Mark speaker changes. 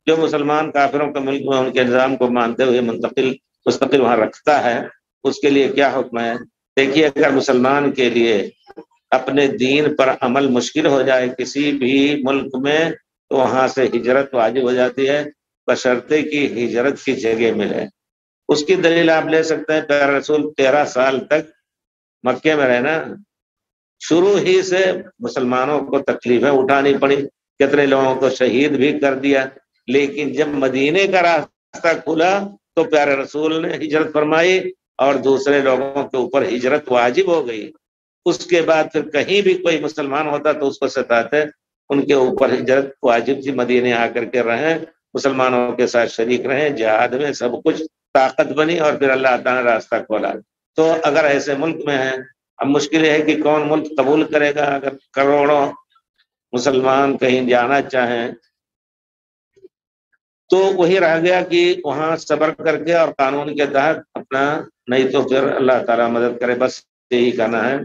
Speaker 1: جو مسلمان کافروں کے ملک میں ان کے نظام کو مانتے ہوئے مستقل وہاں رکھتا ہے، اس کے لیے کیا حکم ہے؟ دیکھیے، اگر مسلمان کے لیے اپنے دین پر عمل مشکل ہو جائے کسی بھی ملک میں، تو وہاں سے ہجرت واجب ہو جاتی ہے، بشرطے کی ہجرت کی جگہ ملے۔ اس کی دلیل آپ لے سکتے ہیں، پیارے رسول 13 سال تک مکے میں رہنا، شروع ہی سے مسلمانوں کو تکلیفیں اٹھانی پڑی، کتنے لوگوں کو شہید بھی کر دیا، لیکن جب مدینے کا راستہ کھلا تو پیارے رسول نے ہجرت فرمائی اور دوسرے لوگوں کے اوپر ہجرت واجب ہو گئی۔ اس کے بعد پھر کہیں بھی کوئی مسلمان ہوتا تو اس کو ستاتے، ان کے اوپر ہجرت واجب تھی، مدینے آ کر کے رہیں، مسلمانوں کے ساتھ شریک رہیں، جہاد میں سب کچھ طاقت بنی، اور پھر اللہ تعالیٰ نے راستہ کھولا۔ تو اگر ایسے ملک میں ہیں، اب مشکل یہ ہے کہ کون ملک قبول کرے گا؟ اگر کروڑوں مسلمان کہیں جانا چاہیں تو وہی رہ گیا کہ وہاں صبر کر کے اور قانون کے تحت اپنا، نہیں تو پھر اللہ تعالیٰ مدد کرے، بس یہی کہنا ہے۔